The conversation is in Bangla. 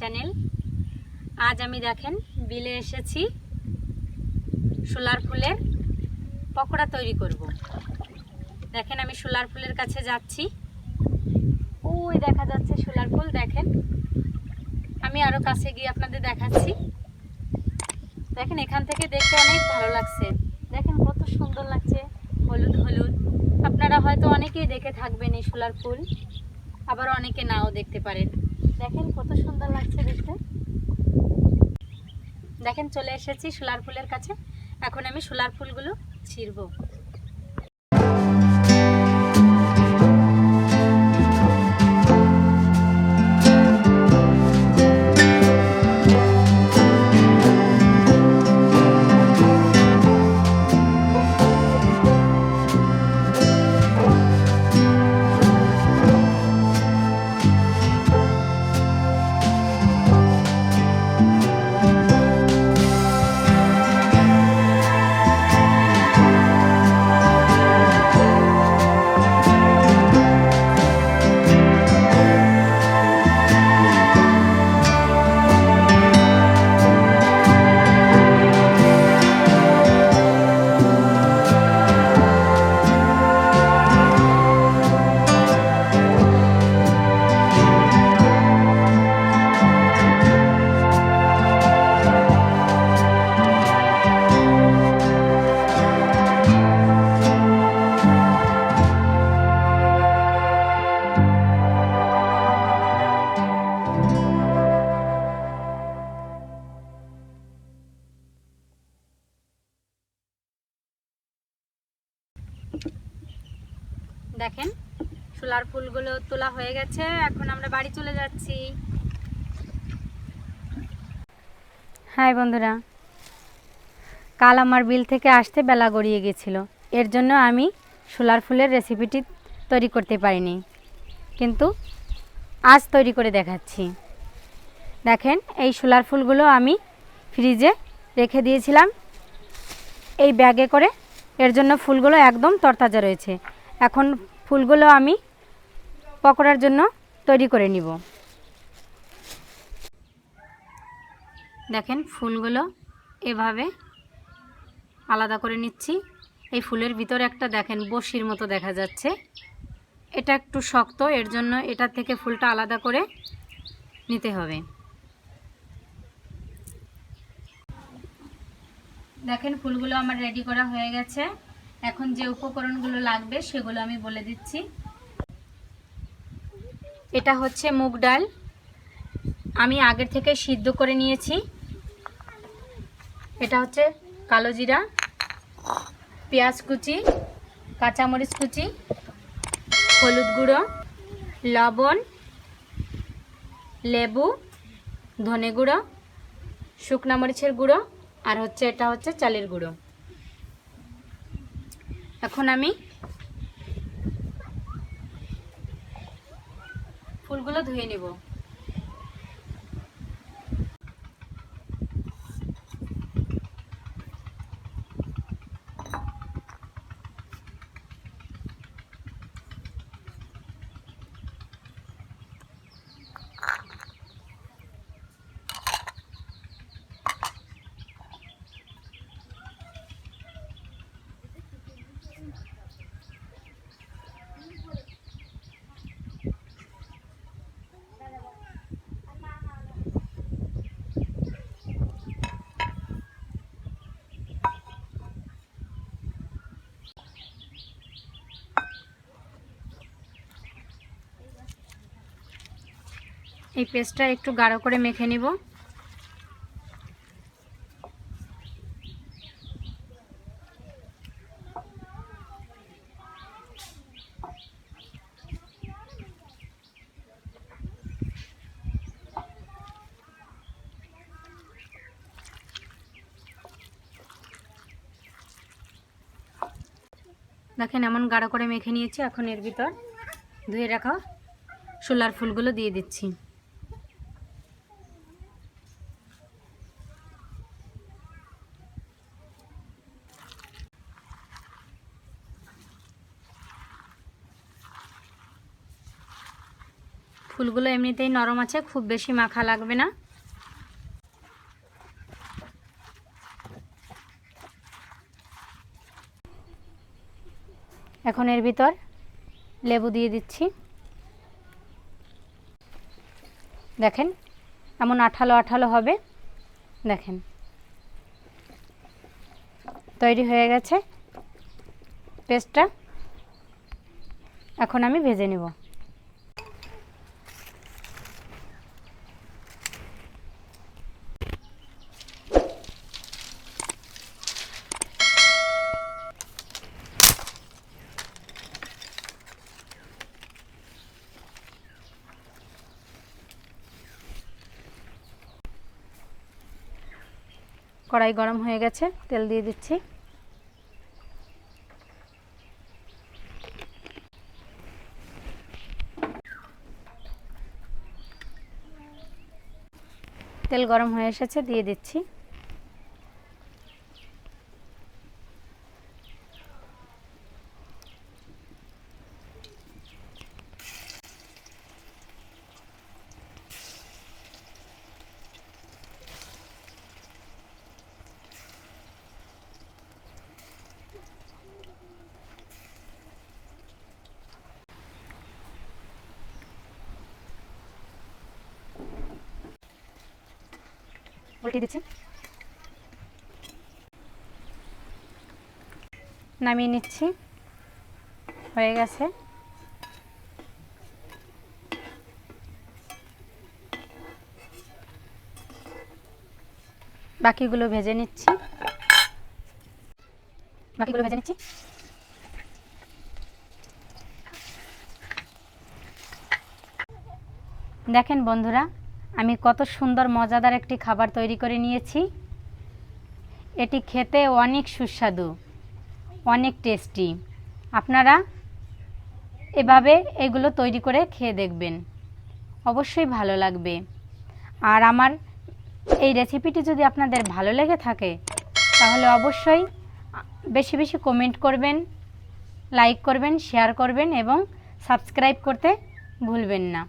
চ্যানেল। আজ আমি দেখেন বিলে এসেছি, শোলার ফুলের পকোড়া তৈরি করব। দেখেন আমি শোলার ফুলের কাছে যাচ্ছি, ওই দেখা যাচ্ছে শোলার ফুল। দেখেন আমি আরো কাছে গিয়ে আপনাদের দেখাচ্ছি। দেখেন এখান থেকে দেখতে অনেক ভালো লাগছে, দেখেন কত সুন্দর লাগছে, হলুদ হলুদ। আপনারা হয়তো অনেকেই দেখে থাকবেন এই শোলার ফুল, আবার অনেকে নাও দেখতে পারেন। দেখেন কত সুন্দর লাগছে দেখতে। দেখেন চলে এসেছি শোলার ফুলের কাছে, এখন আমি শোলার ফুলগুলো ছিঁড়বো। দেখেন শোলার ফুলগুলো তোলা হয়ে গেছে, এখন আমরা বাড়ি চলে যাচ্ছি। হাই বন্ধুরা, কাল আমার বিল থেকে আসতে বেলা গড়িয়ে গেছিল, এর জন্য আমি শোলার ফুলের রেসিপিটি তৈরি করতে পারিনি, কিন্তু আজ তৈরি করে দেখাচ্ছি। দেখেন এই শোলার ফুলগুলো আমি ফ্রিজে রেখে দিয়েছিলাম এই ব্যাগে করে, এর জন্য ফুলগুলো একদম তরতাজা রয়েছে। এখন ফুলগুলো আমি পকোড়ার জন্য তৈরি করে নিব। দেখেন ফুলগুলো এভাবে আলাদা করে নিচ্ছি। এই ফুলের ভিতরে একটা দেখেন বড়শির মতো দেখা যাচ্ছে, এটা একটু শক্ত, এর জন্য এটা থেকে ফুলটা আলাদা করে নিতে হবে। দেখেন ফুলগুলো আমার রেডি করা হয়ে গেছে। এখন যে উপকরণগুলো লাগবে সেগুলো আমি বলে দিচ্ছি। এটা হচ্ছে মুগ ডাল, আমি আগের থেকে সিদ্ধ করে নিয়েছি। এটা হচ্ছে কালো জিরা, পেঁয়াজ কুচি, কাঁচামরিচ কুচি, হলুদ গুঁড়ো, লবণ, লেবু, ধনে গুঁড়ো, শুকনা মরিচের গুঁড়ো, আর হচ্ছে এটা হচ্ছে চালের গুঁড়ো। এখন আমি ফুলগুলো ধুয়ে নেব। এই পেস্টটা একটু গাঢ় করে মেখে নিব। দেখেন এমন গাঢ় করে মেখে নিয়েছি। এখন এর ভিতর ধুয়ে রাখা শোলার ফুলগুলো দিয়ে দিচ্ছি। ফুলগুলো এমনিতেই নরম আছে, খুব বেশি মাখা লাগবে না। এখন এর ভিতর লেবু দিয়ে দিচ্ছি। দেখেন এমন আঠালো আঠালো হবে। দেখেন তৈরি হয়ে গেছে পেস্টটা। এখন আমি ভেজে নেব। কড়াই গরম হয়ে গেছে, তেল দিয়ে দিচ্ছি। তেল গরম হয়ে এসেছে, দিয়ে দিচ্ছি। উল্টে দিচ্ছি। নামিয়ে নিচ্ছি। হয়ে গেছে। বাকিগুলো ভেজে নিচ্ছি। দেখেন বন্ধুরা, আমি কত সুন্দর মজাদার একটি খাবার তৈরি করে নিয়েছি। এটি খেতে অনেক সুস্বাদু, অনেক টেস্টি। আপনারা এভাবে এগুলো তৈরি করে খেয়ে দেখবেন, অবশ্যই ভালো লাগবে। আর আমার এই রেসিপিটি যদি আপনাদের ভালো লেগে থাকে তাহলে অবশ্যই বেশি বেশি কমেন্ট করবেন, লাইক করবেন, শেয়ার করবেন এবং সাবস্ক্রাইব করতে ভুলবেন না।